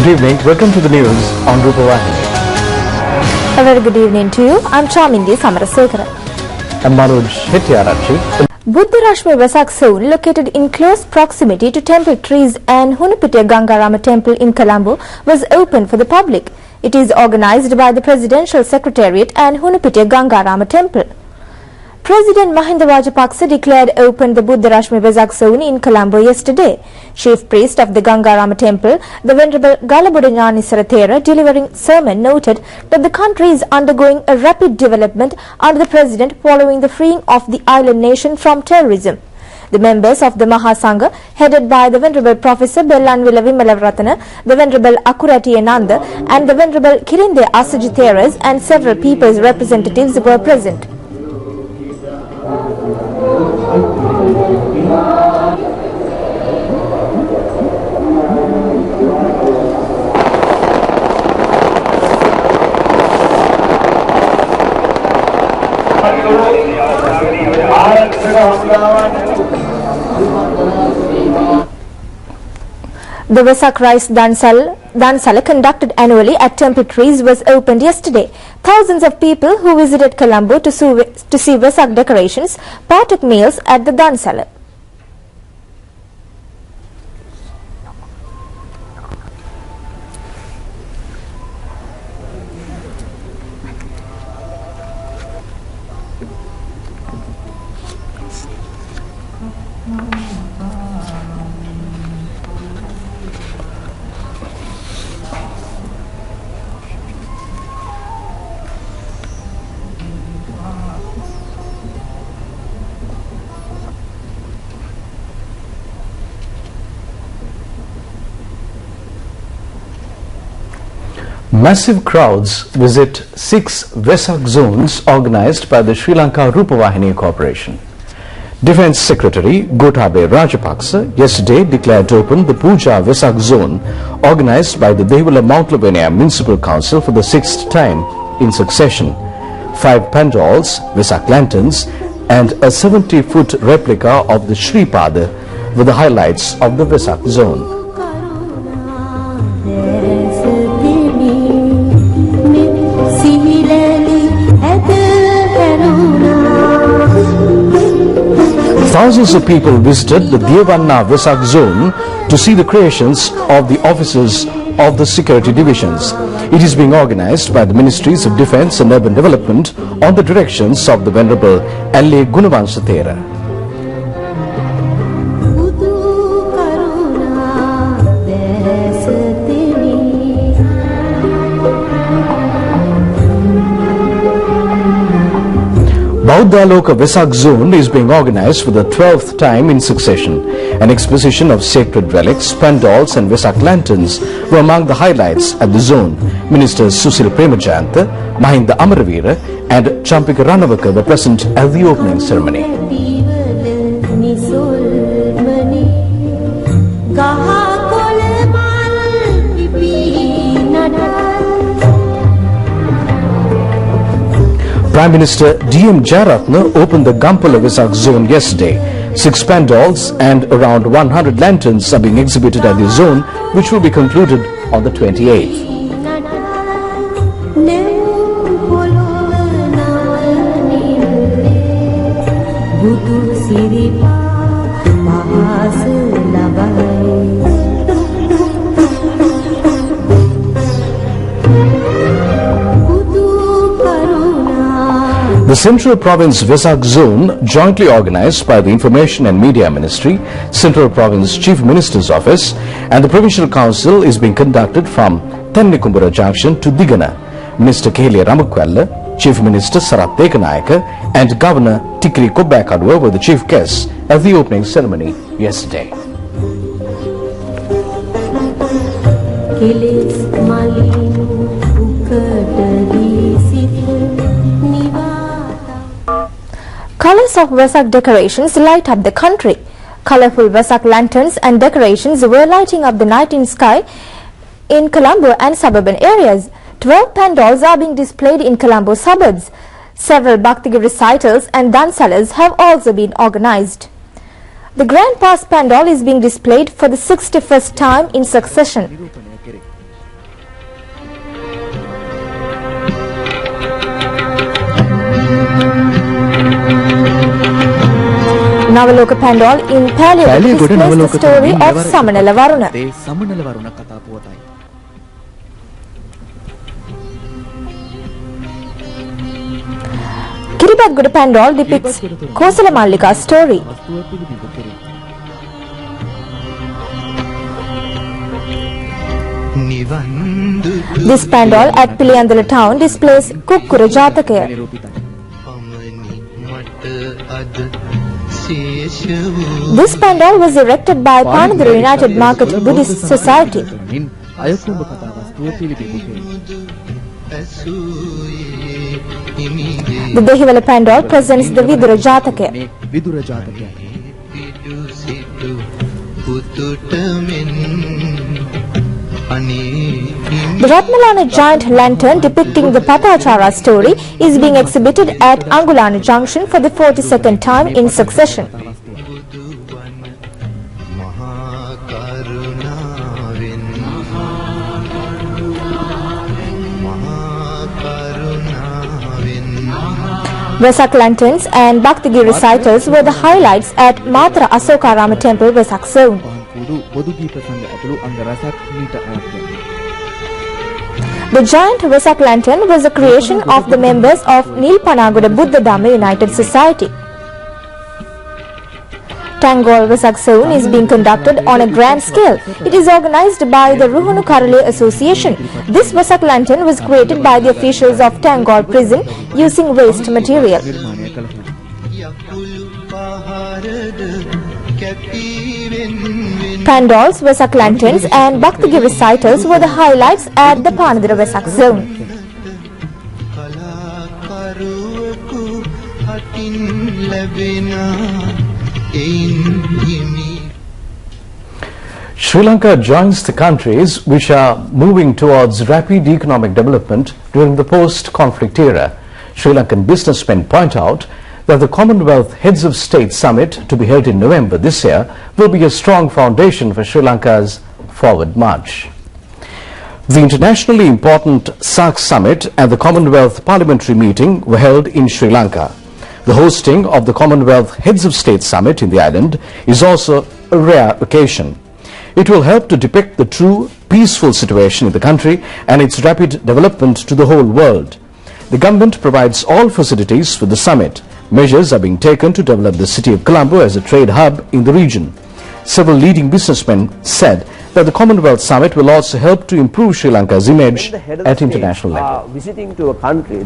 Good evening. Welcome to the news on RupEng-News. A very good evening to you. I'm Chamingi Samarasekara. I'm Manoj Hettiarachi. Buddharashmi Vesak Zone, located in close proximity to temple trees and Hunupitiya Gangarama Temple in Colombo, was open for the public. It is organized by the Presidential Secretariat and Hunupitiya Gangarama Temple. President Mahinda Rajapaksa declared open the Buddharashmi Vesak Zone in Colombo yesterday. Chief priest of the Gangarama Temple, the Venerable Galabudanyani Sarathera, delivering sermon, noted that the country is undergoing a rapid development under the president following the freeing of the island nation from terrorism. The members of the Mahasangha, headed by the Venerable Professor Bellanvila Vimalaratana, the Venerable Akurati Ananda, and the Venerable Kirinde Asajitheras, and several people's representatives were present. The Vesak Rice Dansala conducted annually at Temple Trees was opened yesterday. Thousands of people who visited Colombo to see Vesak decorations partook meals at the Dansala. Massive crowds visit 6 Vesak zones organized by the Sri Lanka Rupavahini Corporation. Defence Secretary Gotabaya Rajapaksa yesterday declared open the Puja Vesak zone organized by the Devula Mount Lavinia Municipal Council for the 6th time in succession. 5 pandals, Vesak lanterns and a 70-foot replica of the Sri Pada were the highlights of the Vesak zone. Thousands of people visited the Devanna Vesak zone to see the creations of the officers of the security divisions. It is being organized by the Ministries of Defence and Urban Development on the directions of the Venerable L.A. Gunavanshathera. Bauddhaloka Vesak zone is being organized for the 12th time in succession. An exposition of sacred relics, pandals and Vesak lanterns were among the highlights at the zone. Ministers Susil Premajanta, Mahinda Amaravira and Champika Ranavaka were present at the opening ceremony. Prime Minister D.M. Jayaratne opened the Gampala Vesak zone yesterday. 6 pandals and around 100 lanterns are being exhibited at the zone, which will be concluded on the 28th. The Central Province Vesak Zone, jointly organized by the Information and Media Ministry, Central Province Chief Minister's Office and the Provincial Council, is being conducted from Tennikumbura Junction to Digana. Minister K.L. Ramakwella, Chief Minister Sarath Dekanayaka and Governor Tikri Kobbakadwa were the chief guests at the opening ceremony yesterday. Colors of Vesak decorations light up the country. Colorful Vesak lanterns and decorations were lighting up the night in sky in Colombo and suburban areas. 12 pandals are being displayed in Colombo suburbs. Several Bhakti recitals and dansalas have also been organized. The Grand Pass Pandal is being displayed for the 61st time in succession. Navaloka Pandal in Paleo displays the story of Samanala Varuna. Kiribagguda Pandal depicts Kosala Mallika's story. This pandal at Piliyandala town displays Kukkura Jatakaya. This pandal was erected by Panadura United Market Buddhist Society. The Dehiwala pandal presents the Vidura Jatakaya. The Ratmalana giant lantern depicting the Patachara story is being exhibited at Angulana Junction for the 42nd time in succession. Vesak lanterns and Bhaktagiri recitals were the highlights at Matra Asokarama Temple, Vesak Zone. The giant Vesak lantern was a creation of the members of Nilpanagoda Buddha Dhamma United Society. Tangol Vesak Zone is being conducted on a grand scale. It is organized by the Ruhunu Karale Association. This Vesak lantern was created by the officials of Tangol prison using waste material. Pandals, Vesak lanterns and Bhaktagiri recitals were the highlights at the Panadura Vesak Zone. Sri Lanka joins the countries which are moving towards rapid economic development during the post-conflict era. Sri Lankan businessmen point out that the Commonwealth Heads of State Summit to be held in November this year will be a strong foundation for Sri Lanka's forward march. The internationally important SAARC Summit and the Commonwealth Parliamentary Meeting were held in Sri Lanka. The hosting of the Commonwealth Heads of State Summit in the island is also a rare occasion. It will help to depict the true peaceful situation in the country and its rapid development to the whole world. The government provides all facilities for the summit. Measures are being taken to develop the city of Colombo as a trade hub in the region. Several leading businessmen said that the Commonwealth Summit will also help to improve Sri Lanka's image at international level. Visiting to a country,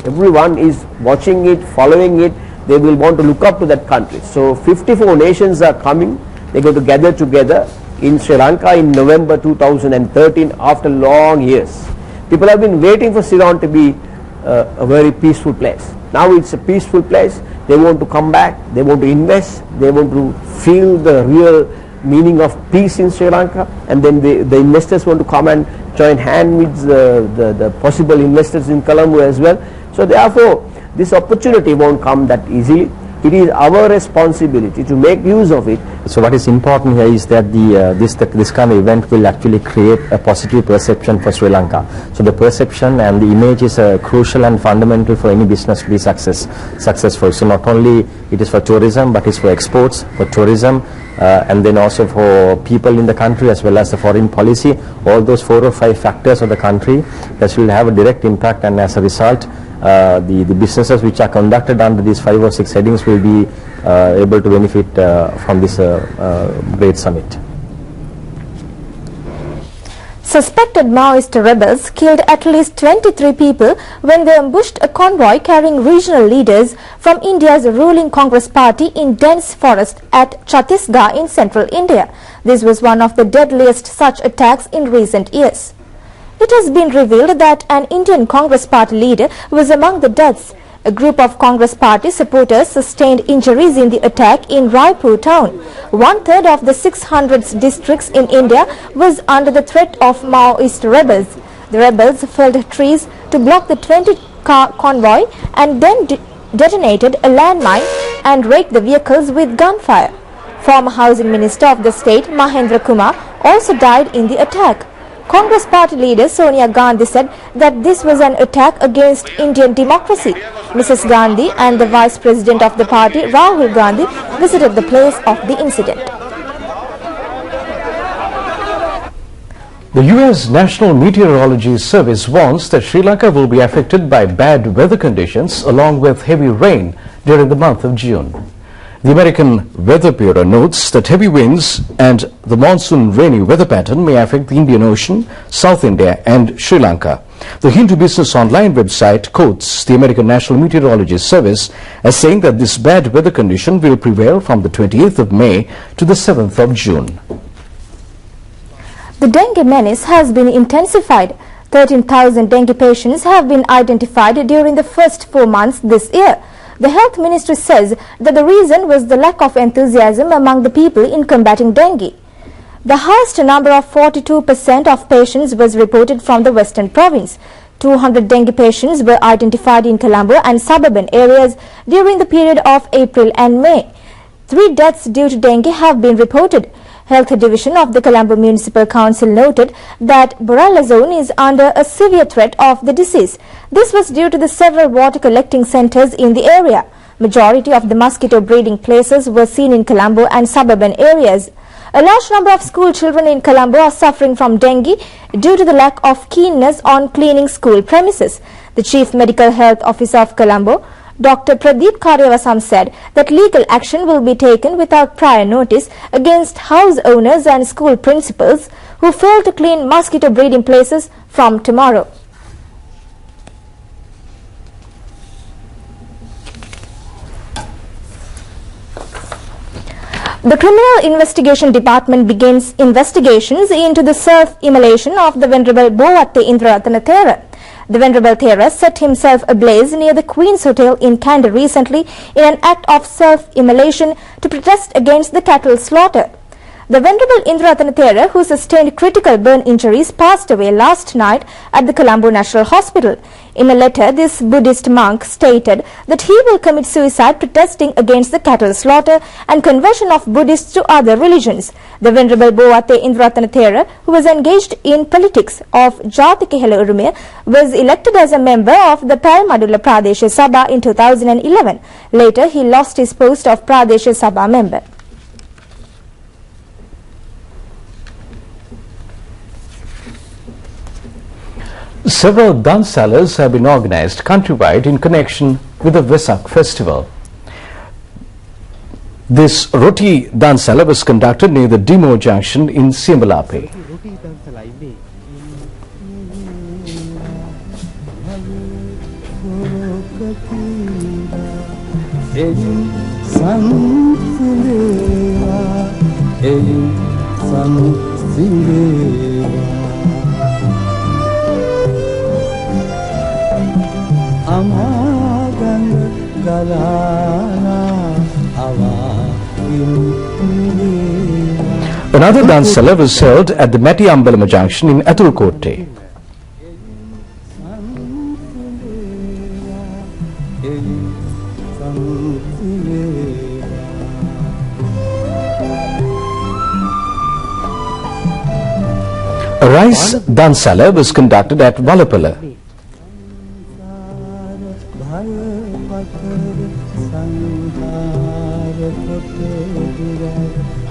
everyone is watching it, following it. They will want to look up to that country. So 54 nations are coming. They're going to gather together in Sri Lanka in November 2013 after long years. People have been waiting for Ceylon to be a very peaceful place. Now it's a peaceful place. They want to come back. They want to invest. They want to feel the real meaning of peace in Sri Lanka, and then the investors want to come and join hand with the possible investors in Colombo as well. So therefore, this opportunity won't come that easily. It is our responsibility to make use of it. So what is important here is that this kind of event will actually create a positive perception for Sri Lanka. So the perception and the image is crucial and fundamental for any business to be successful. So not only it is for tourism, but it's for exports, for tourism, and then also for people in the country as well as the foreign policy. All those 4 or 5 factors of the country that will have a direct impact, and as a result the businesses which are conducted under these 5 or 6 headings will be able to benefit from this great summit. Suspected Maoist rebels killed at least 23 people when they ambushed a convoy carrying regional leaders from India's ruling Congress party in dense forest at Chhattisgarh in central India. This was one of the deadliest such attacks in recent years. It has been revealed that an Indian Congress party leader was among the deaths. A group of Congress party supporters sustained injuries in the attack in Raipur town. 1/3 of the 600 districts in India was under the threat of Maoist rebels. The rebels felled trees to block the 20-car convoy and then detonated a landmine and raked the vehicles with gunfire. Former Housing Minister of the state, Mahendra Kumar, also died in the attack. Congress party leader Sonia Gandhi said that this was an attack against Indian democracy. Mrs. Gandhi and the Vice President of the party, Rahul Gandhi, visited the place of the incident. The US National Meteorology Service warns that Sri Lanka will be affected by bad weather conditions along with heavy rain during the month of June. The American Weather Bureau notes that heavy winds and the monsoon rainy weather pattern may affect the Indian Ocean, South India and Sri Lanka. The Hindu Business Online website quotes the American National Meteorology Service as saying that this bad weather condition will prevail from the 28th of May to the 7th of June. The dengue menace has been intensified. 13,000 dengue patients have been identified during the first 4 months this year. The Health Ministry says that the reason was the lack of enthusiasm among the people in combating dengue. The highest number of 42% of patients was reported from the Western Province. 200 dengue patients were identified in Colombo and suburban areas during the period of April and May. 3 deaths due to dengue have been reported. Health Division of the Colombo Municipal Council noted that Borala zone is under a severe threat of the disease. This was due to the several water collecting centers in the area. Majority of the mosquito breeding places were seen in Colombo and suburban areas. A large number of school children in Colombo are suffering from dengue due to the lack of keenness on cleaning school premises. The Chief Medical Health Officer of Colombo, Dr. Pradeep Karyavasam, said that legal action will be taken without prior notice against house owners and school principals who fail to clean mosquito breeding places from tomorrow. The Criminal Investigation Department begins investigations into the self-immolation of the Venerable Bowatte Indraratana Thera. The Venerable Thera set himself ablaze near the Queen's Hotel in Kandy recently in an act of self-immolation to protest against the cattle slaughter. The Venerable Indraratana Thera, who sustained critical burn injuries, passed away last night at the Colombo National Hospital. In a letter, this Buddhist monk stated that he will commit suicide protesting against the cattle slaughter and conversion of Buddhists to other religions. The Venerable Bowatte Indraratana Thera, who was engaged in politics of Jati Kehela Urume, was elected as a member of the Palmadula Pradesha Sabha in 2011. Later, he lost his post of Pradesha Sabha member. Several dansalas have been organized countrywide in connection with the Vesak festival. This Roti Dansala was conducted near the Demo Junction in Simbalape. Another dansala was held at the Mati Ambalama Junction in Atulkote. A rice dansala was conducted at Valapala.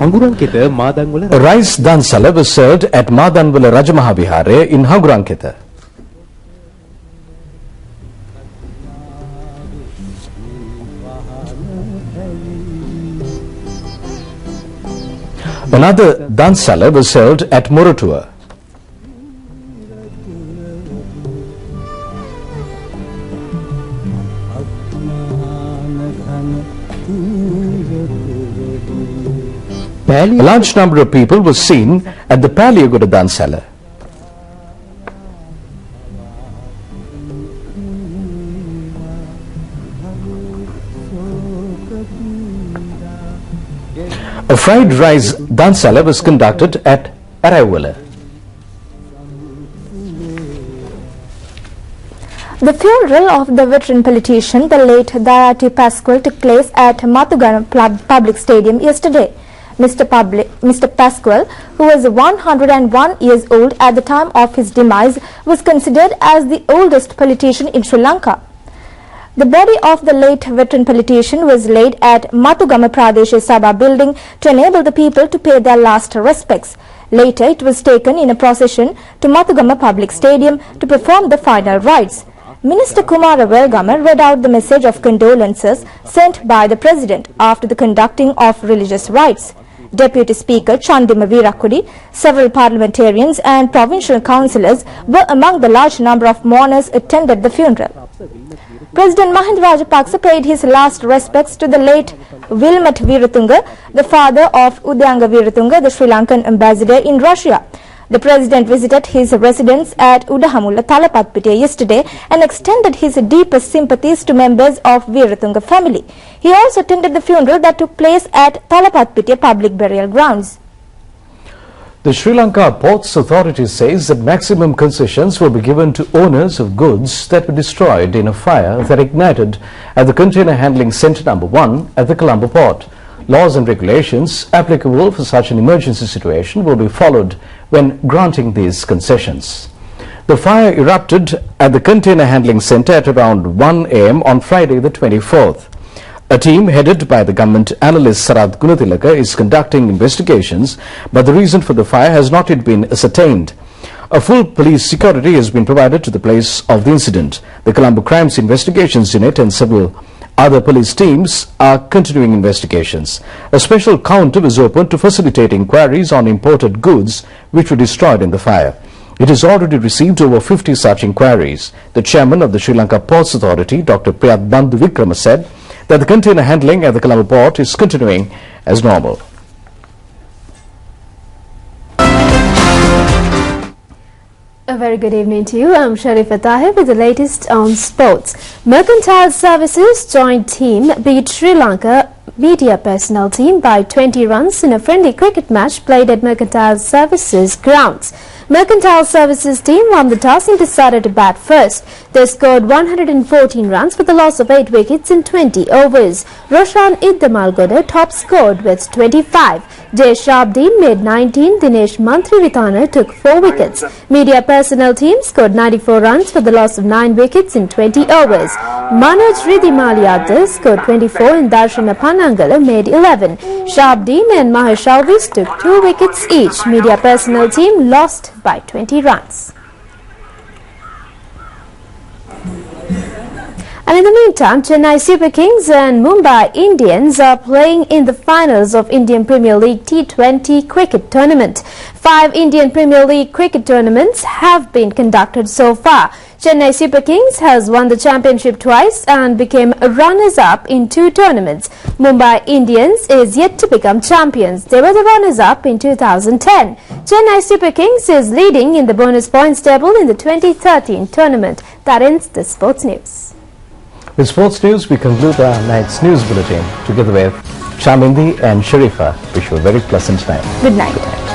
A rice dansala was served at Madanwala Rajamahavihare in Hanguranketa. Another dansala was held at Moratua. A large number of people were seen at the Paliagoda Dansala. A fried rice dansala was conducted at Araiwala. The funeral of the veteran politician, the late Dayati Pascual, took place at Matugana Public Stadium yesterday. Mr. Pascual, who was 101 years old at the time of his demise, was considered as the oldest politician in Sri Lanka. The body of the late veteran politician was laid at Mathugama Pradesh Sabha building to enable the people to pay their last respects. Later, it was taken in a procession to Mathugama Public Stadium to perform the final rites. Minister Kumara Welgamer read out the message of condolences sent by the President after the conducting of religious rites. Deputy Speaker Chandima Veerakudi, several parliamentarians and provincial councillors were among the large number of mourners attended the funeral. President Mahinda Rajapaksa paid his last respects to the late Wilmot Veeratunga, the father of Udyanga Veeratunga, the Sri Lankan ambassador in Russia. The President visited his residence at Udahamula, Talapatpitiya yesterday and extended his deepest sympathies to members of Veeratunga family. He also attended the funeral that took place at Talapatpitiya public burial grounds. The Sri Lanka Ports Authority says that maximum concessions will be given to owners of goods that were destroyed in a fire that ignited at the Container Handling Centre No. 1 at the Colombo Port. Laws and regulations applicable for such an emergency situation will be followed when granting these concessions. The fire erupted at the Container Handling Centre at around 1 a.m. on Friday the 24th. A team headed by the government analyst Sarath Gunatilaka is conducting investigations, but the reason for the fire has not yet been ascertained. A full police security has been provided to the place of the incident. The Colombo Crimes Investigations Unit and several other police teams are continuing investigations. A special counter was opened to facilitate inquiries on imported goods which were destroyed in the fire. It has already received over 50 such inquiries. The chairman of the Sri Lanka Ports Authority, Dr. Priyat Bandhu Vikrama, said that the container handling at the Colombo port is continuing as normal. A very good evening to you. I'm Sharifa Tahir with the latest on sports. Mercantile Services joint team beat Sri Lanka media personnel team by 20 runs in a friendly cricket match played at Mercantile Services grounds. Mercantile Services team won the toss and decided to bat first. They scored 114 runs with a loss of 8 wickets in 20 overs. Roshan Iddamalgoda top scored with 25. Jay Shabdeen made 19. Dinesh Mantri took 4 wickets. Media personnel team scored 94 runs for the loss of 9 wickets in 20 overs. Manoj Ridhimaliadar scored 24 and Darshana Panangala made 11. Shabdeen and Mahesh Alvis took 2 wickets each. Media personnel team lost by 20 runs. And in the meantime, Chennai Super Kings and Mumbai Indians are playing in the finals of Indian Premier League T20 cricket tournament. 5 Indian Premier League cricket tournaments have been conducted so far. Chennai Super Kings has won the championship twice and became runners-up in 2 tournaments. Mumbai Indians is yet to become champions. They were the runners-up in 2010. Chennai Super Kings is leading in the bonus points table in the 2013 tournament. That ends the sports news. With sports news, we conclude our night's news bulletin. Together with Shamindi and Sharifa, wish you a very pleasant night. Good night.